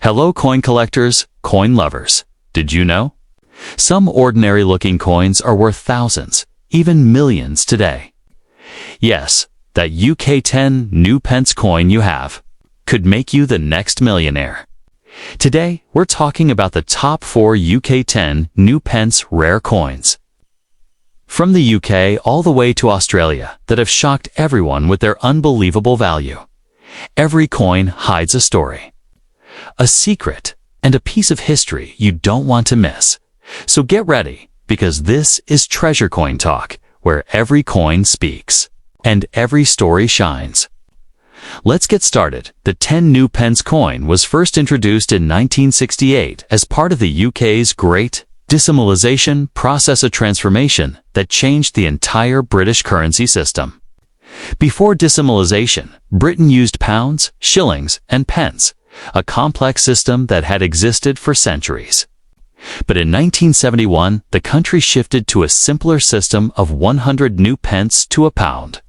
Hello coin collectors, coin lovers. Did you know? Some ordinary-looking coins are worth thousands, even millions today. Yes, that UK 10 new pence coin you have could make you the next millionaire. Today, we're talking about the top 4 UK 10 new pence rare coins. From the UK all the way to Australia that have shocked everyone with their unbelievable value. Every coin hides a story, a secret, and a piece of history you don't want to miss. So get ready, because this is Treasure Coin Talk, where every coin speaks and every story shines. Let's get started. The 10 new pence coin was first introduced in 1968 as part of the UK's Great Decimalisation process of transformation that changed the entire British currency system. Before decimalisation, Britain used pounds, shillings, and pence, a complex system that had existed for centuries. But in 1971, the country shifted to a simpler system of 100 new pence to a pound.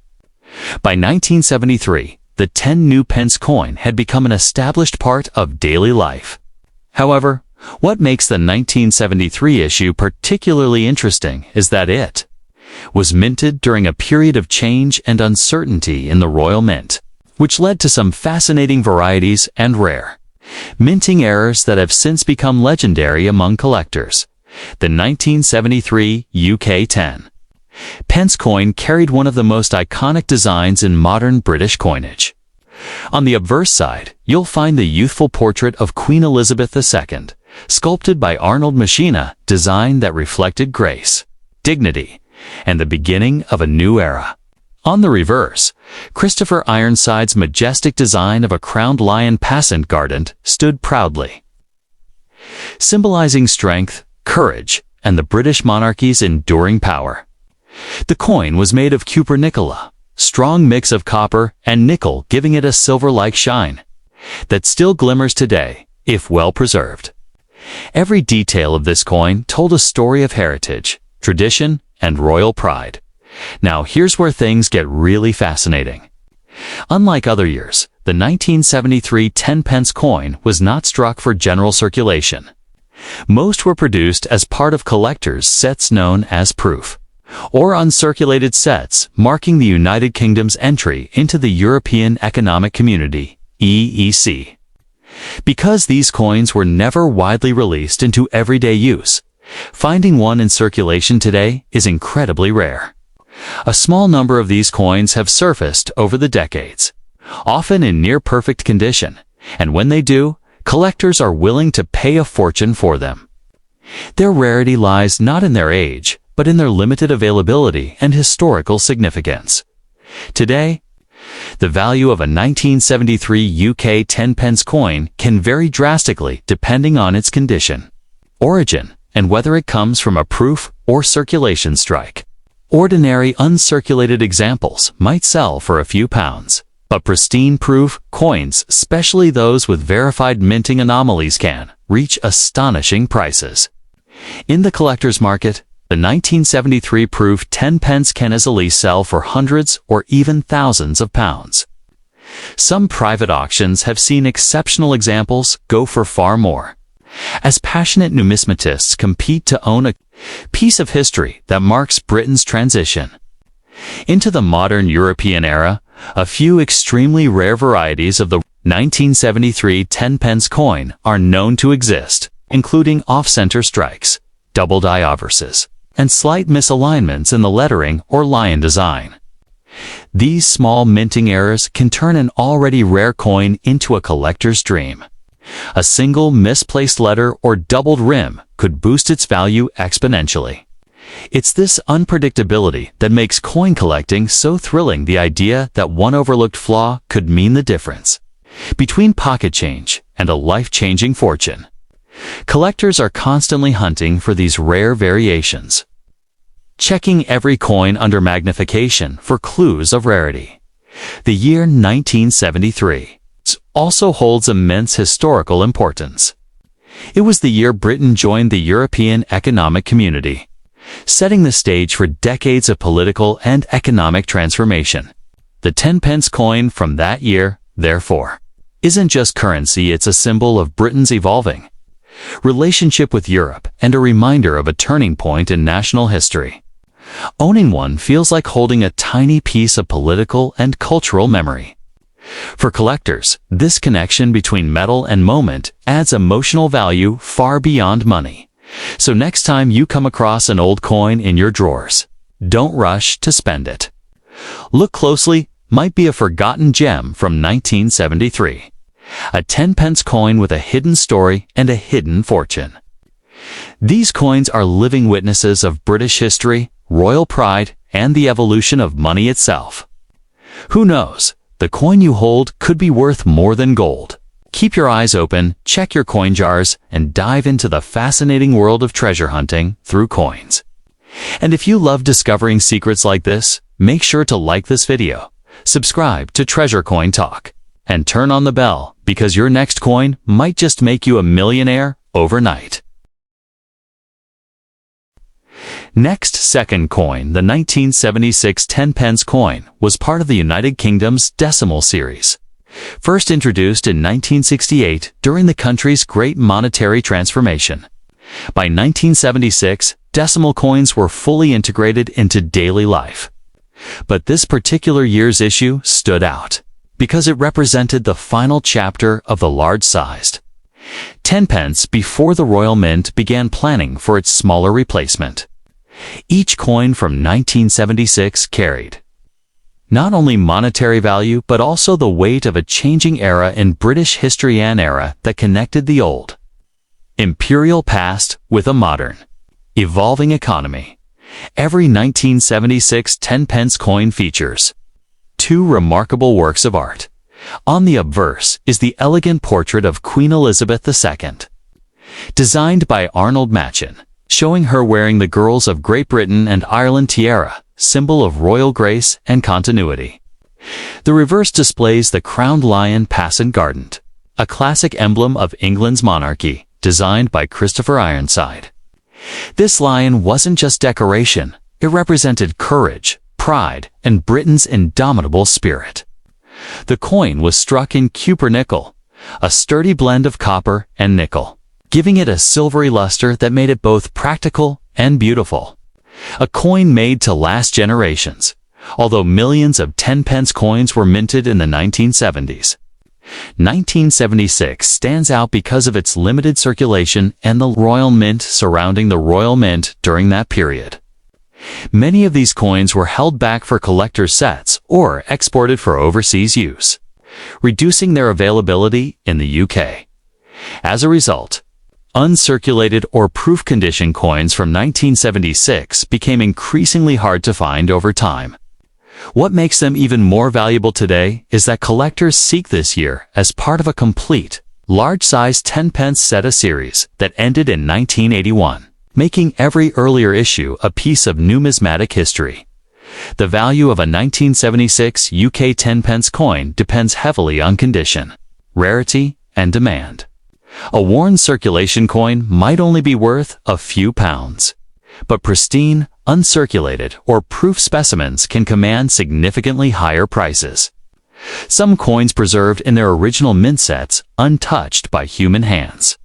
By 1973, the 10 new pence coin had become an established part of daily life. However, what makes the 1973 issue particularly interesting is that it was minted during a period of change and uncertainty in the Royal Mint, which led to some fascinating varieties and rare minting errors that have since become legendary among collectors. The 1973 UK 10 pence coin carried one of the most iconic designs in modern British coinage. On the obverse side, you'll find the youthful portrait of Queen Elizabeth II, sculpted by Arnold Machina, design that reflected grace, dignity, and the beginning of a new era. On the reverse, Christopher Ironside's majestic design of a crowned lion passant guardant stood proudly, symbolizing strength, courage, and the British monarchy's enduring power. The coin was made of cupronickel, strong mix of copper and nickel, giving it a silver-like shine that still glimmers today, if well preserved. Every detail of this coin told a story of heritage, tradition, and royal pride. Now here's where things get really fascinating. Unlike other years, the 1973 10 pence coin was not struck for general circulation. Most were produced as part of collectors' sets known as proof, or uncirculated sets, marking the United Kingdom's entry into the European Economic Community, EEC. Because these coins were never widely released into everyday use, finding one in circulation today is incredibly rare. A small number of these coins have surfaced over the decades, often in near-perfect condition, and when they do, collectors are willing to pay a fortune for them. Their rarity lies not in their age, but in their limited availability and historical significance. Today, the value of a 1973 UK 10 pence coin can vary drastically depending on its condition, origin, and whether it comes from a proof or circulation strike. Ordinary uncirculated examples might sell for a few pounds, but pristine proof coins, especially those with verified minting anomalies, can reach astonishing prices. In the collector's market, the 1973 proof 10 pence can easily sell for hundreds or even thousands of pounds. Some private auctions have seen exceptional examples go for far more, as passionate numismatists compete to own a piece of history that marks Britain's transition into the modern European era. A few extremely rare varieties of the 1973 10 pence coin are known to exist, including off-center strikes, double diaverses, and slight misalignments in the lettering or lion design. These small minting errors can turn an already rare coin into a collector's dream. A single misplaced letter or doubled rim could boost its value exponentially. It's this unpredictability that makes coin collecting so thrilling. The idea that one overlooked flaw could mean the difference between pocket change and a life-changing fortune. Collectors are constantly hunting for these rare variations, checking every coin under magnification for clues of rarity. The year 1973 also holds immense historical importance. It was the year Britain joined the European Economic Community, setting the stage for decades of political and economic transformation. The 10 pence coin from that year, therefore, isn't just currency, it's a symbol of Britain's evolving relationship with Europe and a reminder of a turning point in national history. Owning one feels like holding a tiny piece of political and cultural memory. For collectors, this connection between metal and moment adds emotional value far beyond money. So next time you come across an old coin in your drawers, don't rush to spend it. Look closely, might be a forgotten gem from 1973. A 10-pence coin with a hidden story and a hidden fortune. These coins are living witnesses of British history, royal pride, and the evolution of money itself. Who knows, the coin you hold could be worth more than gold. Keep your eyes open, check your coin jars, and dive into the fascinating world of treasure hunting through coins. And if you love discovering secrets like this, make sure to like this video, subscribe to Treasure Coin Talk, and turn on the bell because your next coin might just make you a millionaire overnight. Next, second coin, the 1976 10-pence coin, was part of the United Kingdom's decimal series. First introduced in 1968 during the country's Great Monetary Transformation. By 1976, decimal coins were fully integrated into daily life. But this particular year's issue stood out because it represented the final chapter of the large-sized 10-pence before the Royal Mint began planning for its smaller replacement. Each coin from 1976 carried not only monetary value but also the weight of a changing era in British history, an era that connected the old imperial past with a modern, evolving economy. Every 1976 10-pence coin features two remarkable works of art. On the obverse is the elegant portrait of Queen Elizabeth II, designed by Arnold Machin, showing her wearing the Girls of Great Britain and Ireland tiara, symbol of royal grace and continuity. The reverse displays the crowned lion Passant Gardant, a classic emblem of England's monarchy, designed by Christopher Ironside. This lion wasn't just decoration, it represented courage, pride, and Britain's indomitable spirit. The coin was struck in cupronickel, a sturdy blend of copper and nickel, giving it a silvery luster that made it both practical and beautiful. A coin made to last generations, although millions of 10-pence coins were minted in the 1970s. 1976 stands out because of its limited circulation and the Royal Mint surrounding the Royal Mint during that period. Many of these coins were held back for collector's sets or exported for overseas use, reducing their availability in the UK. As a result, uncirculated or proof condition coins from 1976 became increasingly hard to find over time. What makes them even more valuable today is that collectors seek this year as part of a complete, large-size 10-pence set series that ended in 1981. Making every earlier issue a piece of numismatic history. The value of a 1976 UK 10-pence coin depends heavily on condition, rarity, and demand. A worn circulation coin might only be worth a few pounds, but pristine, uncirculated, or proof specimens can command significantly higher prices. Some coins preserved in their original mint sets, untouched by human hands,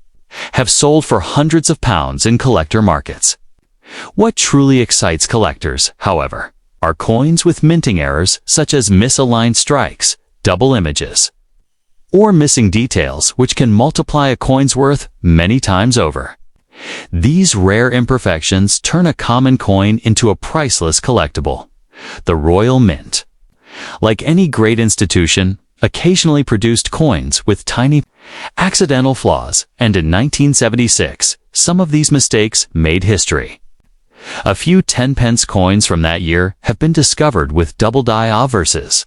have sold for hundreds of pounds in collector markets. What truly excites collectors, however, are coins with minting errors such as misaligned strikes, double images, or missing details which can multiply a coin's worth many times over. These rare imperfections turn a common coin into a priceless collectible. The Royal Mint, like any great institution, occasionally produced coins with tiny, accidental flaws, and in 1976, some of these mistakes made history. A few 10-pence coins from that year have been discovered with double die obverses,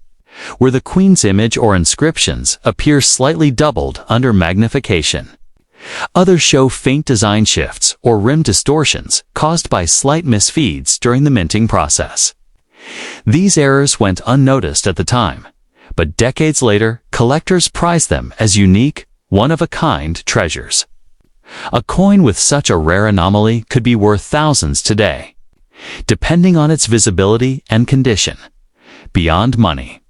where the Queen's image or inscriptions appear slightly doubled under magnification. Others show faint design shifts or rim distortions caused by slight misfeeds during the minting process. These errors went unnoticed at the time, but decades later, collectors prize them as unique, one-of-a-kind treasures. A coin with such a rare anomaly could be worth thousands today, depending on its visibility and condition. Beyond money,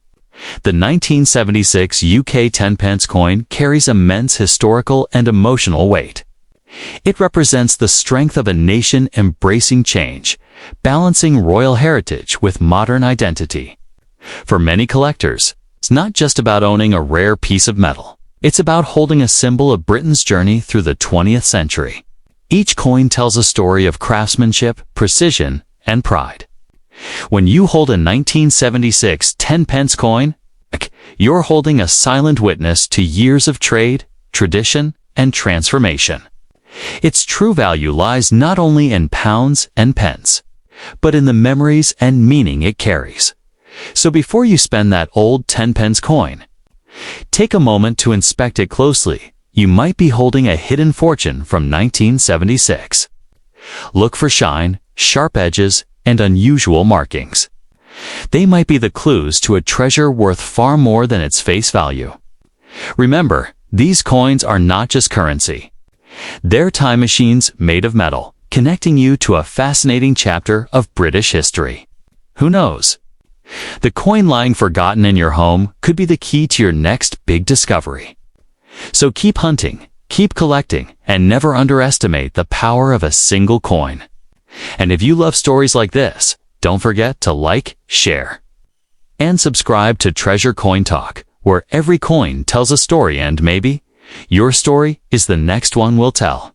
The 1976 UK 10-pence coin carries immense historical and emotional weight. It represents the strength of a nation embracing change, balancing royal heritage with modern identity. For many collectors, it's not just about owning a rare piece of metal. It's about holding a symbol of Britain's journey through the 20th century. Each coin tells a story of craftsmanship, precision, and pride. When you hold a 1976 10-pence coin, you're holding a silent witness to years of trade, tradition, and transformation. Its true value lies not only in pounds and pence, but in the memories and meaning it carries. So before you spend that old 10-pence coin, take a moment to inspect it closely. You might be holding a hidden fortune from 1976. Look for shine, sharp edges, and unusual markings. They might be the clues to a treasure worth far more than its face value. Remember, these coins are not just currency. They're time machines made of metal, connecting you to a fascinating chapter of British history. Who knows? The coin lying forgotten in your home could be the key to your next big discovery. So keep hunting, keep collecting, and never underestimate the power of a single coin. And if you love stories like this, don't forget to like, share, and subscribe to Treasure Coin Talk, where every coin tells a story and maybe your story is the next one we'll tell.